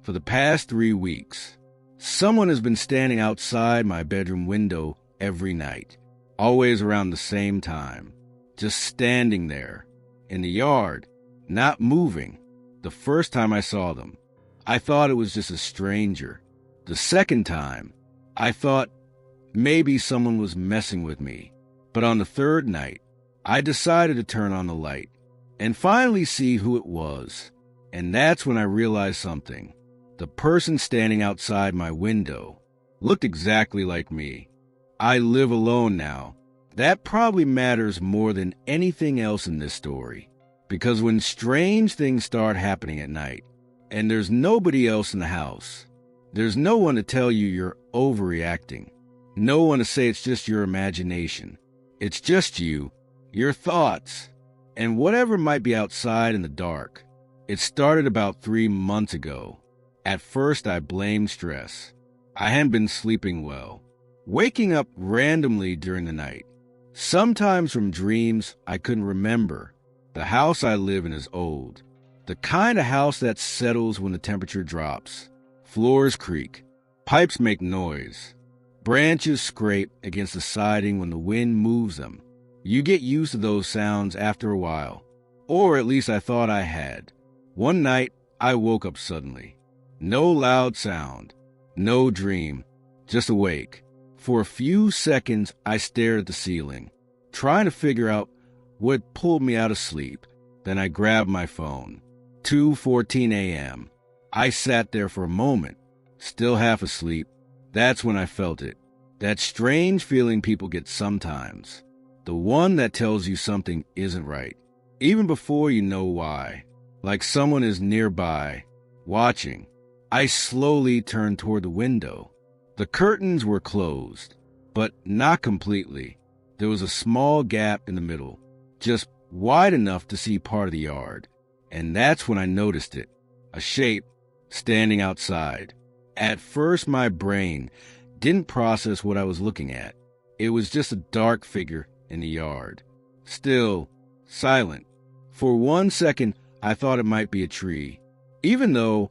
For the past 3 weeks, someone has been standing outside my bedroom window every night, always around the same time, just standing there, in the yard, not moving. The first time I saw them, I thought it was just a stranger. The second time, I thought maybe someone was messing with me. But on the third night, I decided to turn on the light and finally see who it was. And that's when I realized something. The person standing outside my window looked exactly like me. I live alone now. That probably matters more than anything else in this story. Because when strange things start happening at night, and there's nobody else in the house, there's no one to tell you you're overreacting. No one to say it's just your imagination. It's just you, your thoughts, and whatever might be outside in the dark. It started about 3 months ago. At first, I blamed stress. I hadn't been sleeping well, waking up randomly during the night, sometimes from dreams I couldn't remember. The house I live in is old, the kind of house that settles when the temperature drops. Floors creak, pipes make noise, branches scrape against the siding when the wind moves them. You get used to those sounds after a while, or at least I thought I had. One night, I woke up suddenly. No loud sound, no dream, just awake. For a few seconds, I stared at the ceiling, trying to figure out what pulled me out of sleep. Then I grabbed my phone. 2:14 a.m. I sat there for a moment, still half asleep. That's when I felt it. That strange feeling people get sometimes. The one that tells you something isn't right, even before you know why. Like someone is nearby, watching. I slowly turned toward the window. The curtains were closed, but not completely. There was a small gap in the middle, just wide enough to see part of the yard. And that's when I noticed it. A shape standing outside. At first, my brain didn't process what I was looking at. It was just a dark figure in the yard. Still, silent. For 1 second, I thought it might be a tree, even though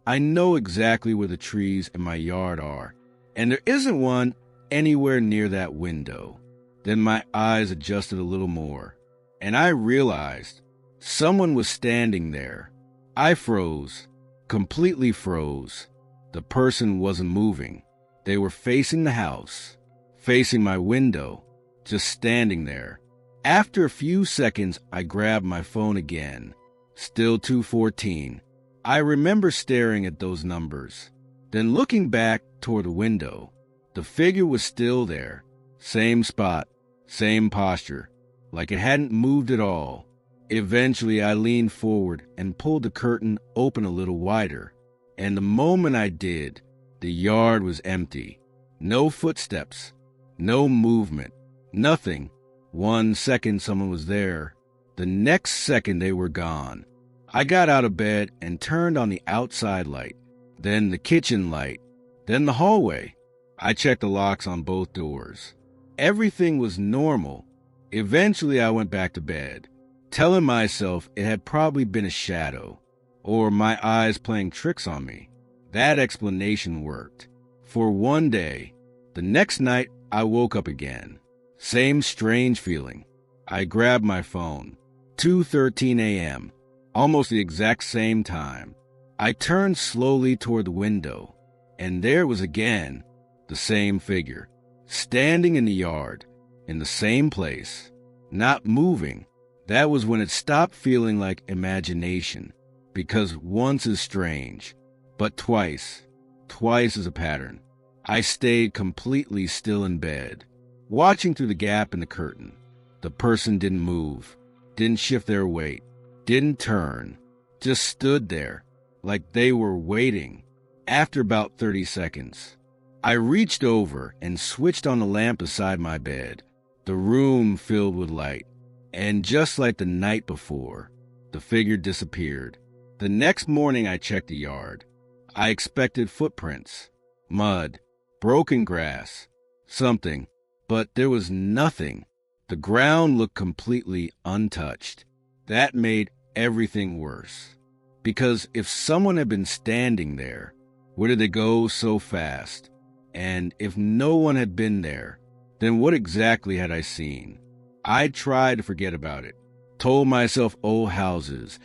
I know exactly where the trees in my yard are, and there isn't one anywhere near that window. Then my eyes adjusted a little more, and I realized someone was standing there. I froze, completely froze. The person wasn't moving. They were facing the house, facing my window, just standing there. After a few seconds, I grabbed my phone again. Still 2:14. I remember staring at those numbers, then looking back toward the window. The figure was still there, same spot, same posture, like it hadn't moved at all. Eventually, I leaned forward and pulled the curtain open a little wider. And the moment I did, the yard was empty. No footsteps, no movement, nothing. 1 second someone was there. The next second they were gone. I got out of bed and turned on the outside light, then the kitchen light, then the hallway. I checked the locks on both doors. Everything was normal. Eventually I went back to bed, telling myself it had probably been a shadow, or my eyes playing tricks on me. That explanation worked. For one day. The next night, I woke up again. Same strange feeling. I grabbed my phone. 2:13 a.m. Almost the exact same time. I turned slowly toward the window, and there it was again, the same figure, standing in the yard, in the same place, not moving. That was when it stopped feeling like imagination, because once is strange, but twice is a pattern. I stayed completely still in bed, watching through the gap in the curtain. The person didn't move, didn't shift their weight, didn't turn, just stood there, like they were waiting. After about 30 seconds, I reached over and switched on the lamp beside my bed. The room filled with light, and just like the night before, the figure disappeared. The next morning I checked the yard. I expected footprints, mud, broken grass, something, but there was nothing. The ground looked completely untouched. That made everything worse. Because if someone had been standing there, where did they go so fast? And if no one had been there, then what exactly had I seen? I tried to forget about it, told myself old houses,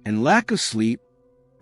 and lack of sleep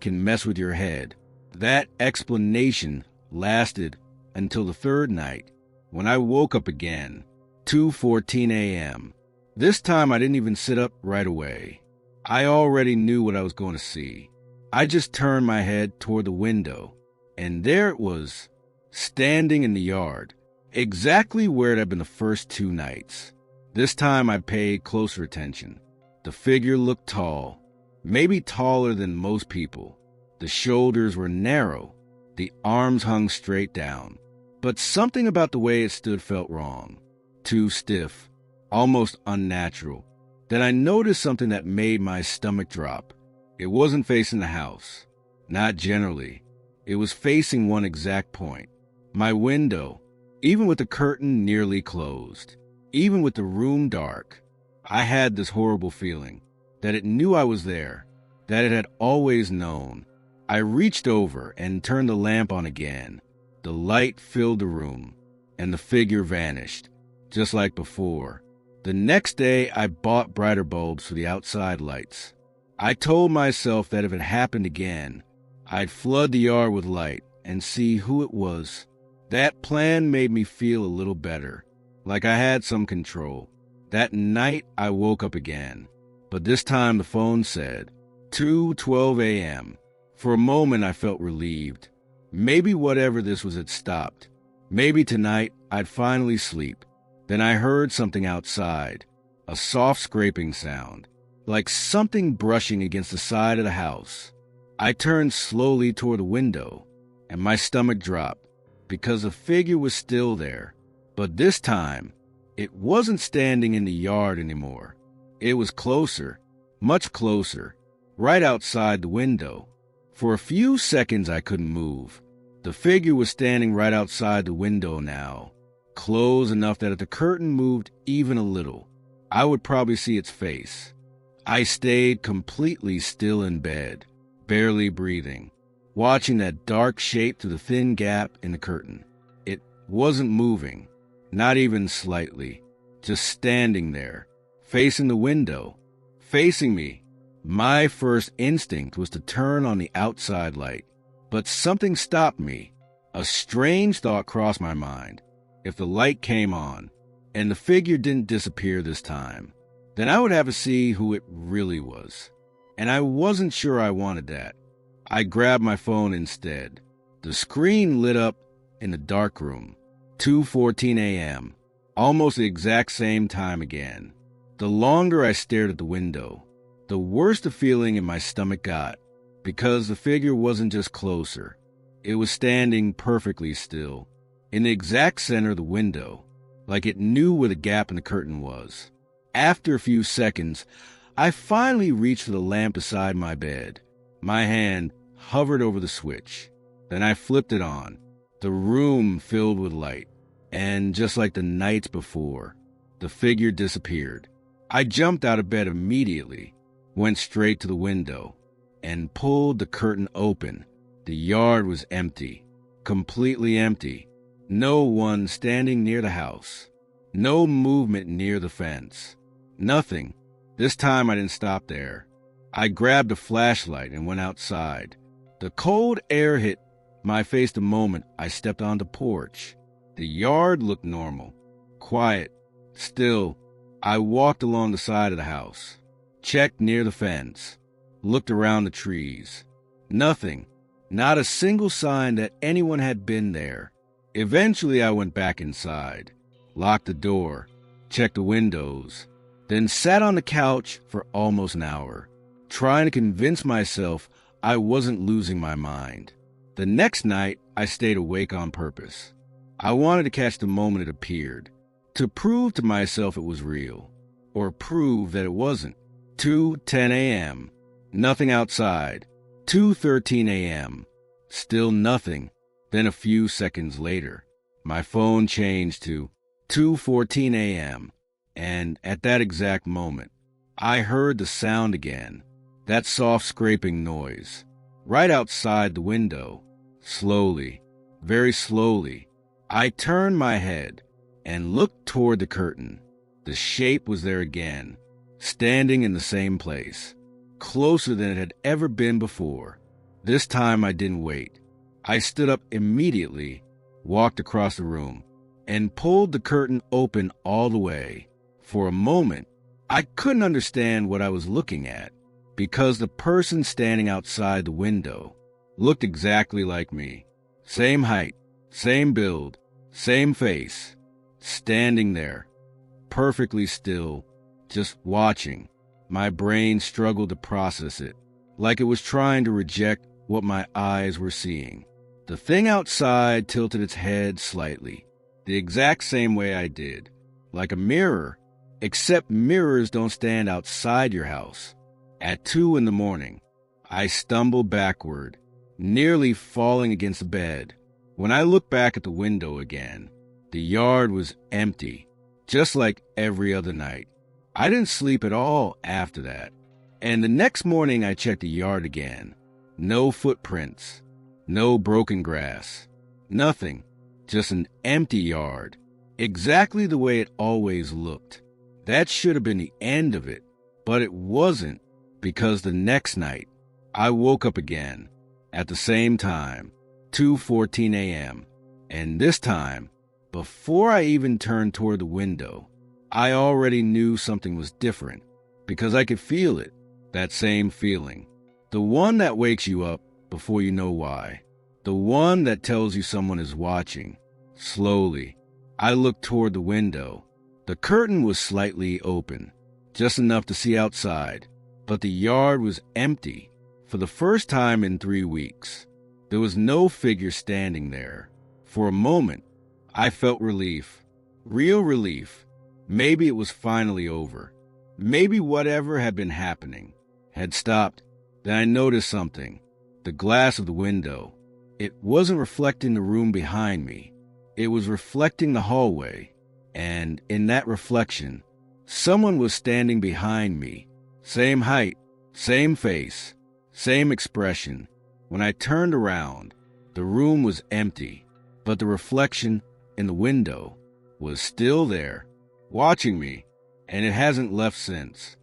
can mess with your head. That explanation lasted until the third night, when I woke up again, 2:14 a.m. This time I didn't even sit up right away. I already knew what I was going to see. I just turned my head toward the window, and there it was, standing in the yard, exactly where it had been the first 2 nights. This time I paid closer attention. The figure looked tall, maybe taller than most people. The shoulders were narrow, the arms hung straight down. But something about the way it stood felt wrong, too stiff, almost unnatural. Then I noticed something that made my stomach drop. It wasn't facing the house, not generally. It was facing one exact point, my window, even with the curtain nearly closed, even with the room dark. I had this horrible feeling that it knew I was there, that it had always known. I reached over and turned the lamp on again. The light filled the room, and the figure vanished, just like before. The next day, I bought brighter bulbs for the outside lights. I told myself that if it happened again, I'd flood the yard with light and see who it was. That plan made me feel a little better, like I had some control. That night, I woke up again, but this time the phone said 2:12 a.m. For a moment, I felt relieved. Maybe whatever this was had stopped. Maybe tonight I'd finally sleep. Then I heard something outside, a soft scraping sound, like something brushing against the side of the house. I turned slowly toward the window, and my stomach dropped, because the figure was still there. But this time, it wasn't standing in the yard anymore. It was closer, much closer, right outside the window. For a few seconds I couldn't move. The figure was standing right outside the window now, close enough that if the curtain moved even a little, I would probably see its face. I stayed completely still in bed, barely breathing, watching that dark shape through the thin gap in the curtain. It wasn't moving, not even slightly, just standing there, facing the window, facing me. My first instinct was to turn on the outside light, but something stopped me. A strange thought crossed my mind. If the light came on, and the figure didn't disappear this time, then I would have to see who it really was. And I wasn't sure I wanted that. I grabbed my phone instead. The screen lit up in the dark room, 2:14 a.m., almost the exact same time again. The longer I stared at the window, the worse the feeling in my stomach got, because the figure wasn't just closer. It was standing perfectly still, in the exact center of the window, like it knew where the gap in the curtain was. After a few seconds, I finally reached for the lamp beside my bed. My hand hovered over the switch. Then I flipped it on. The room filled with light, and just like the nights before, the figure disappeared. I jumped out of bed immediately, went straight to the window, and pulled the curtain open. The yard was empty, completely empty. No one standing near the house. No movement near the fence. Nothing. This time I didn't stop there. I grabbed a flashlight and went outside. The cold air hit my face the moment I stepped on the porch. The yard looked normal, quiet, still. I walked along the side of the house, checked near the fence, looked around the trees. Nothing, not a single sign that anyone had been there. Eventually I went back inside, locked the door, checked the windows, then sat on the couch for almost an hour, trying to convince myself I wasn't losing my mind. The next night, I stayed awake on purpose. I wanted to catch the moment it appeared, to prove to myself it was real, or prove that it wasn't. 2:10 a.m., nothing outside. 2:13 a.m., still nothing. Then a few seconds later, my phone changed to 2:14 a.m., and at that exact moment, I heard the sound again, that soft scraping noise, right outside the window. Slowly, very slowly, I turned my head and looked toward the curtain. The shape was there again, standing in the same place, closer than it had ever been before. This time I didn't wait. I stood up immediately, walked across the room, and pulled the curtain open all the way. For a moment, I couldn't understand what I was looking at, because the person standing outside the window looked exactly like me. Same height, same build, same face, standing there, perfectly still, just watching. My brain struggled to process it, like it was trying to reject what my eyes were seeing. The thing outside tilted its head slightly, the exact same way I did, like a mirror, except mirrors don't stand outside your house. At 2 in the morning, I stumbled backward, nearly falling against the bed. When I looked back at the window again, the yard was empty, just like every other night. I didn't sleep at all after that, and the next morning I checked the yard again. No footprints, no broken grass, nothing, just an empty yard, exactly the way it always looked. That should have been the end of it, but it wasn't, because the next night, I woke up again, at the same time, 2:14 a.m., and this time, before I even turned toward the window, I already knew something was different, because I could feel it, that same feeling. The one that wakes you up before you know why. The one that tells you someone is watching. Slowly, I looked toward the window. The curtain was slightly open, just enough to see outside, but the yard was empty. For the first time in 3 weeks, there was no figure standing there. For a moment, I felt relief. Real relief. Maybe it was finally over. Maybe whatever had been happening had stopped. Then I noticed something. The glass of the window. It wasn't reflecting the room behind me. It was reflecting the hallway. And in that reflection, someone was standing behind me. Same height, same face, same expression. When I turned around, the room was empty, but the reflection in the window was still there, watching me, and it hasn't left since.